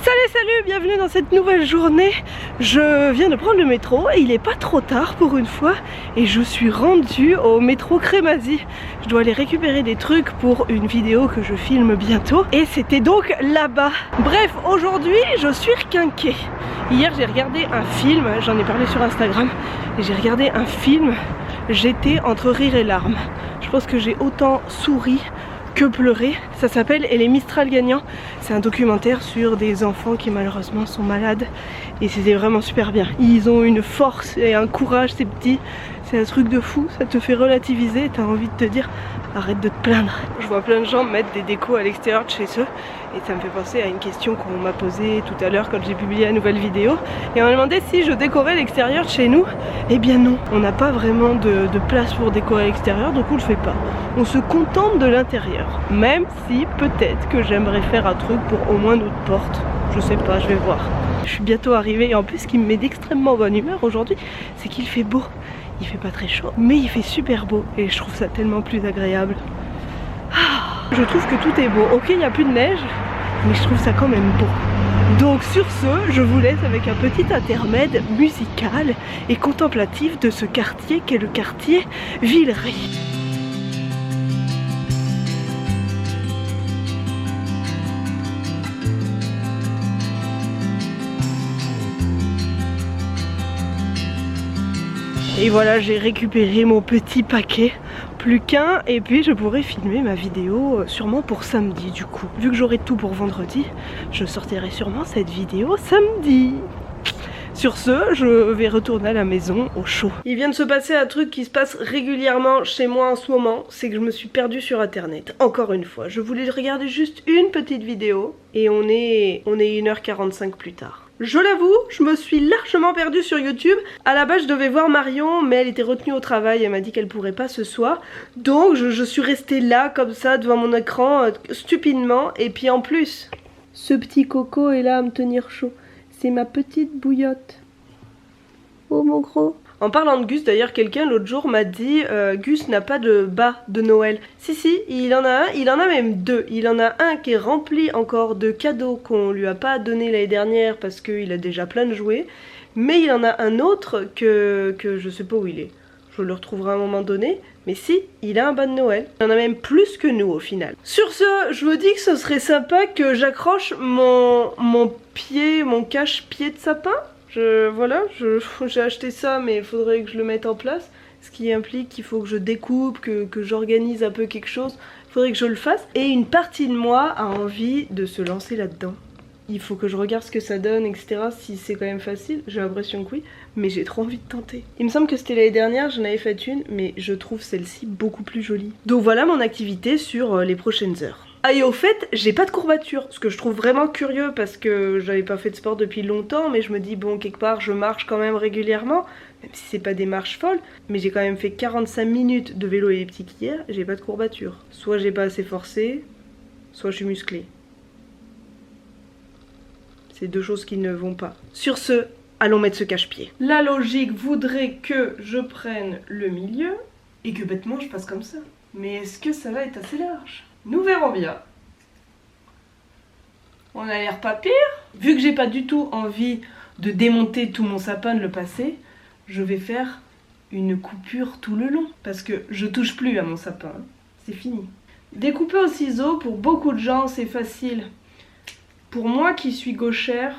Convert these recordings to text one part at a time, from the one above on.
Salut, bienvenue dans cette nouvelle journée. Je viens de prendre le métro et il est pas trop tard pour une fois. Et je suis rendue au métro Crémazie. Je dois aller récupérer des trucs pour une vidéo que je filme bientôt. Et c'était donc là-bas. Bref, aujourd'hui je suis requinquée. Hier j'ai regardé un film, j'en ai parlé sur Instagram. Et j'ai regardé un film, j'étais entre rire et larmes. Je pense que j'ai autant souri que pleurer. Ça s'appelle Et les Mistral gagnants. C'est un documentaire sur des enfants qui malheureusement sont malades et c'était vraiment super bien. Ils ont une force et un courage, ces petits. C'est un truc de fou, ça te fait relativiser, t'as envie de te dire arrête de te plaindre. Je vois plein de gens mettre des décos à l'extérieur de chez eux et ça me fait penser à une question qu'on m'a posée tout à l'heure quand j'ai publié la nouvelle vidéo et on m'a demandé si je décorais l'extérieur de chez nous. Eh bien non, on n'a pas vraiment de place pour décorer l'extérieur, donc on le fait pas. On se contente de l'intérieur, même si peut-être que j'aimerais faire un truc pour au moins notre porte. Je sais pas, je vais voir. Je suis bientôt arrivée et en plus ce qui me met d'extrêmement bonne humeur aujourd'hui, c'est qu'il fait beau. Il fait pas très chaud, mais il fait super beau et je trouve ça tellement plus agréable. Je trouve que tout est beau. Ok, il n'y a plus de neige, mais je trouve ça quand même beau. Donc sur ce, je vous laisse avec un petit intermède musical et contemplatif de ce quartier qu'est le quartier Villeray. Et voilà, j'ai récupéré mon petit paquet, plus qu'un, et puis je pourrai filmer ma vidéo sûrement pour samedi du coup. Vu que j'aurai tout pour vendredi, je sortirai sûrement cette vidéo samedi. Sur ce, je vais retourner à la maison au chaud. Il vient de se passer un truc qui se passe régulièrement chez moi en ce moment, c'est que je me suis perdue sur internet. Encore une fois, je voulais regarder juste une petite vidéo et on est 1h45 plus tard. Je l'avoue, je me suis largement perdue sur YouTube. À la base, je devais voir Marion, mais elle était retenue au travail. Elle m'a dit qu'elle pourrait pas ce soir. Donc, je suis restée là, comme ça, devant mon écran, stupidement. Et puis en plus, ce petit coco est là à me tenir chaud. C'est ma petite bouillotte. Oh mon gros. En parlant de Gus, d'ailleurs, quelqu'un l'autre jour m'a dit Gus n'a pas de bas de Noël. Si, il en a un, il en a même deux. Il en a un qui est rempli encore de cadeaux qu'on lui a pas donné l'année dernière parce qu'il a déjà plein de jouets. Mais il en a un autre que je sais pas où il est. Je le retrouverai à un moment donné. Mais si, il a un bas de Noël. Il en a même plus que nous au final. Sur ce, je me dis que ce serait sympa que j'accroche mon pied, mon cache-pied de sapin. Voilà, j'ai acheté ça mais il faudrait que je le mette en place. Ce qui implique qu'il faut que je découpe, que j'organise un peu quelque chose. Il faudrait que je le fasse. Et une partie de moi a envie de se lancer là-dedans. Il faut que je regarde ce que ça donne, etc. Si c'est quand même facile, j'ai l'impression que oui. Mais j'ai trop envie de tenter. Il me semble que c'était l'année dernière, j'en avais fait une. Mais je trouve celle-ci beaucoup plus jolie. Donc voilà mon activité sur les prochaines heures. Ah et au fait, j'ai pas de courbature, ce que je trouve vraiment curieux parce que j'avais pas fait de sport depuis longtemps, mais je me dis bon quelque part je marche quand même régulièrement, même si c'est pas des marches folles, mais j'ai quand même fait 45 minutes de vélo elliptique hier, j'ai pas de courbature. Soit j'ai pas assez forcé, soit je suis musclée. C'est deux choses qui ne vont pas. Sur ce, allons mettre ce cache-pied. La logique voudrait que je prenne le milieu et que bêtement je passe comme ça. Mais est-ce que ça va être assez large ? Nous verrons bien. On a l'air pas pire. Vu que j'ai pas du tout envie de démonter tout mon sapin, de le passer, je vais faire une coupure tout le long. Parce que je touche plus à mon sapin. C'est fini. Découper au ciseau, pour beaucoup de gens, c'est facile. Pour moi qui suis gauchère,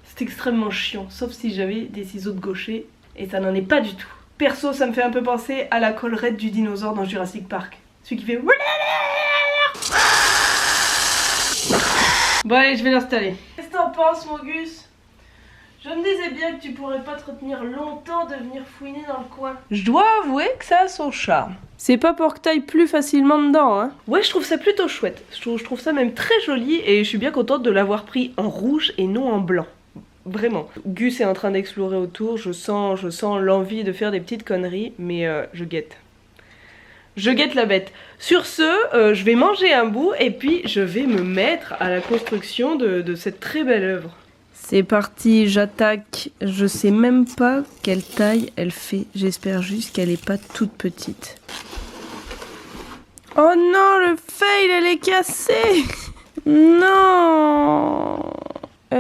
c'est extrêmement chiant. Sauf si j'avais des ciseaux de gaucher. Et ça n'en est pas du tout. Perso, ça me fait un peu penser à la collerette du dinosaure dans Jurassic Park. Celui qui fait... Bon allez, je vais l'installer. Qu'est-ce que t'en penses mon Gus? Je me disais bien que tu pourrais pas te retenir longtemps de venir fouiner dans le coin. Je dois avouer que ça a son charme. C'est pas pour que t'ailles plus facilement dedans hein. Ouais, je trouve ça plutôt chouette. Je trouve ça même très joli et je suis bien contente de l'avoir pris en rouge et non en blanc. Vraiment. Gus est en train d'explorer autour, je sens l'envie de faire des petites conneries, mais je guette. Je guette la bête. Sur ce, je vais manger un bout et puis je vais me mettre à la construction de cette très belle œuvre. C'est parti, j'attaque. Je sais même pas quelle taille elle fait. J'espère juste qu'elle est pas toute petite. Oh non, le fail, elle est cassée. Non.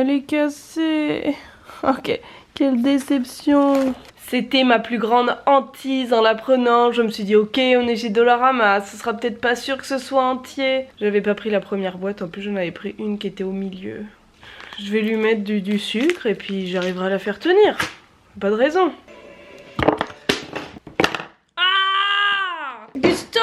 elle est cassée. Ok, quelle déception. C'était ma plus grande hantise en la prenant. Je me suis dit ok, on est chez Dollarama, ce sera peut-être pas sûr que ce soit entier. J'avais pas pris la première boîte, en plus j'en avais pris une qui était au milieu. Je vais lui mettre du sucre et puis j'arriverai à la faire tenir. Pas de raison. Ah Gusto,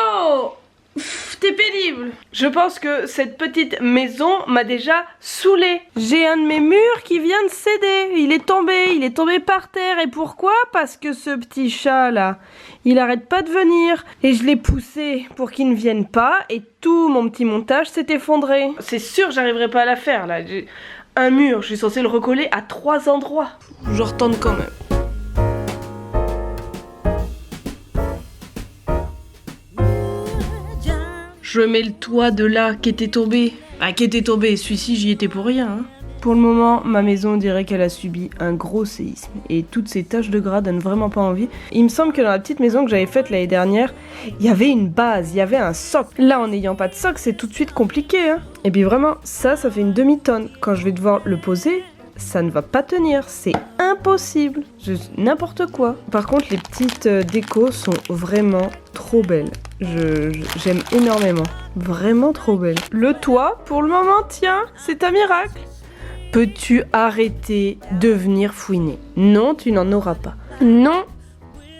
t'es pénible. Je pense que cette petite maison m'a déjà saoulée. J'ai un de mes murs qui vient de céder. Il est tombé par terre. Et pourquoi? Parce que ce petit chat là, il arrête pas de venir. Et je l'ai poussé pour qu'il ne vienne pas. Et tout mon petit montage s'est effondré. C'est sûr j'arriverai pas à la faire là. Un mur, je suis censée le recoller à 3 endroits. Je retente quand même. Je mets le toit de là qui était tombé. Ah, qui était tombé, celui-ci j'y étais pour rien. Hein. Pour le moment, ma maison dirait qu'elle a subi un gros séisme. Et toutes ces taches de gras donnent vraiment pas envie. Il me semble que dans la petite maison que j'avais faite l'année dernière, il y avait une base, il y avait un socle. Là, en n'ayant pas de socle, c'est tout de suite compliqué. Hein. Et puis vraiment, ça fait une demi-tonne. Quand je vais devoir le poser, ça ne va pas tenir, c'est impossible. N'importe quoi. Par contre, les petites décos sont vraiment trop belles. J'aime énormément. Vraiment trop belles. Le toit, pour le moment, tiens, c'est un miracle. Peux-tu arrêter de venir fouiner? Non, tu n'en auras pas. Non,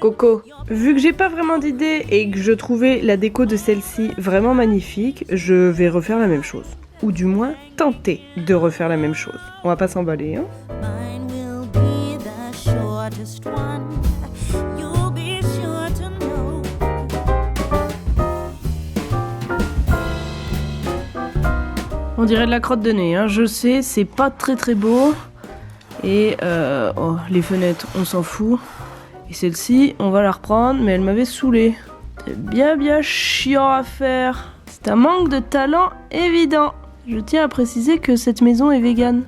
Coco. Vu que j'ai pas vraiment d'idée et que je trouvais la déco de celle-ci vraiment magnifique, je vais refaire la même chose. Ou du moins, tenter de refaire la même chose. On va pas s'emballer, hein. On dirait de la crotte de nez, hein. Je sais, c'est pas très beau. Et oh, les fenêtres, on s'en fout. Et celle-ci, on va la reprendre, mais elle m'avait saoulée. C'est bien chiant à faire. C'est un manque de talent évident. Je tiens à préciser que cette maison est végane.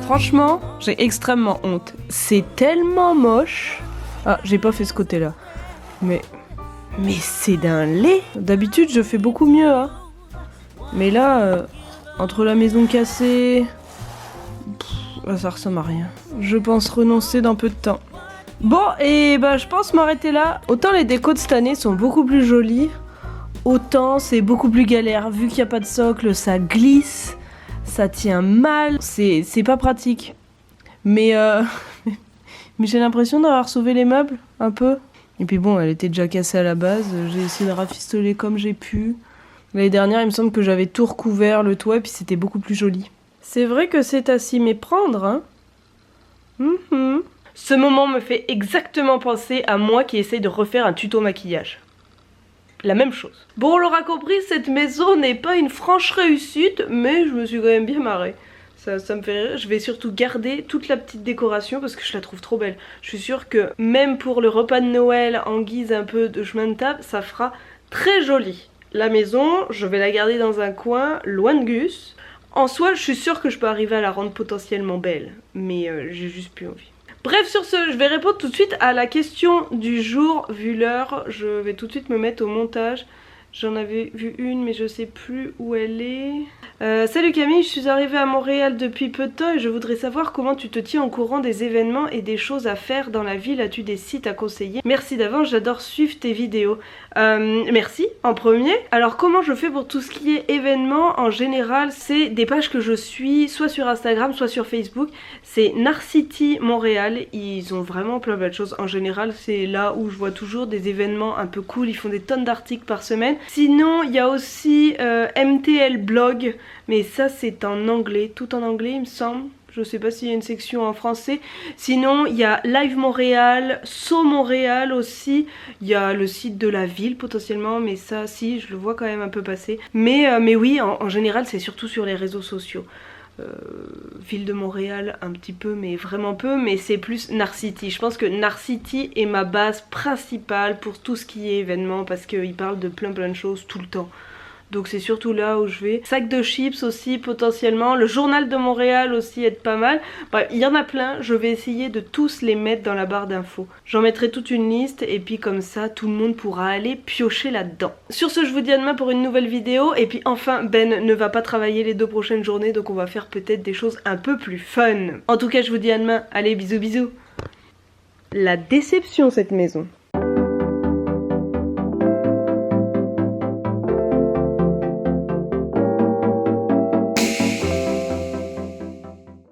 Franchement, j'ai extrêmement honte. C'est tellement moche. Ah, j'ai pas fait ce côté-là. Mais c'est d'un lait. D'habitude, je fais beaucoup mieux, hein. Mais là, entre la maison cassée, ça ressemble à rien. Je pense renoncer dans peu de temps. Bon, et bah je pense m'arrêter là. Autant les décos de cette année sont beaucoup plus jolies, autant c'est beaucoup plus galère. Vu qu'il n'y a pas de socle, ça glisse, ça tient mal, c'est pas pratique. Mais j'ai l'impression d'avoir sauvé les meubles, un peu. Et puis bon, elle était déjà cassée à la base, j'ai essayé de rafistoler comme j'ai pu. L'année dernière, il me semble que j'avais tout recouvert, le toit, et puis c'était beaucoup plus joli. C'est vrai que c'est à s'y méprendre, hein. Ce moment me fait exactement penser à moi qui essaye de refaire un tuto maquillage. La même chose. Bon, on l'aura compris, cette maison n'est pas une franche réussite, mais je me suis quand même bien marrée. Ça me fait rire. Je vais surtout garder toute la petite décoration parce que je la trouve trop belle. Je suis sûre que même pour le repas de Noël en guise un peu de chemin de table, ça fera très joli. La maison, je vais la garder dans un coin, loin de Gus. En soi, je suis sûre que je peux arriver à la rendre potentiellement belle, mais j'ai juste plus envie. Bref, sur ce, je vais répondre tout de suite à la question du jour. Vu l'heure, je vais tout de suite me mettre au montage. J'en avais vu une, mais je sais plus où elle est. Salut Camille, je suis arrivée à Montréal depuis peu de temps et je voudrais savoir comment tu te tiens au courant des événements et des choses à faire dans la ville. As-tu des sites à conseiller? Merci d'avance, j'adore suivre tes vidéos. Merci en premier. Alors comment je fais pour tout ce qui est événements? En général, c'est des pages que je suis soit sur Instagram, soit sur Facebook. C'est Narcity Montréal, ils ont vraiment plein de choses. En général, c'est là où je vois toujours des événements un peu cool, ils font des tonnes d'articles par semaine. Sinon, il y a aussi MTL Blog, mais ça c'est en anglais, tout en anglais il me semble. Je sais pas s'il y a une section en français. Sinon, il y a Live Montréal, So Montréal aussi. Il y a le site de la ville potentiellement, mais ça, si, je le vois quand même un peu passer. Mais oui, en général, c'est surtout sur les réseaux sociaux. Ville de Montréal un petit peu, mais vraiment peu, mais c'est plus Narcity. Je pense que Narcity est ma base principale pour tout ce qui est événement, parce qu'ils parlent de plein de choses tout le temps. donc c'est surtout là où je vais. Sac de chips aussi potentiellement, le journal de Montréal aussi être pas mal. Bref, il y en a plein, je vais essayer de tous les mettre dans la barre d'infos. J'en mettrai toute une liste et puis comme ça tout le monde pourra aller piocher là-dedans. Sur ce, je vous dis à demain pour une nouvelle vidéo et puis enfin Ben ne va pas travailler les 2 prochaines journées, donc on va faire peut-être des choses un peu plus fun. En tout cas, je vous dis à demain, allez bisous bisous. La déception cette maison.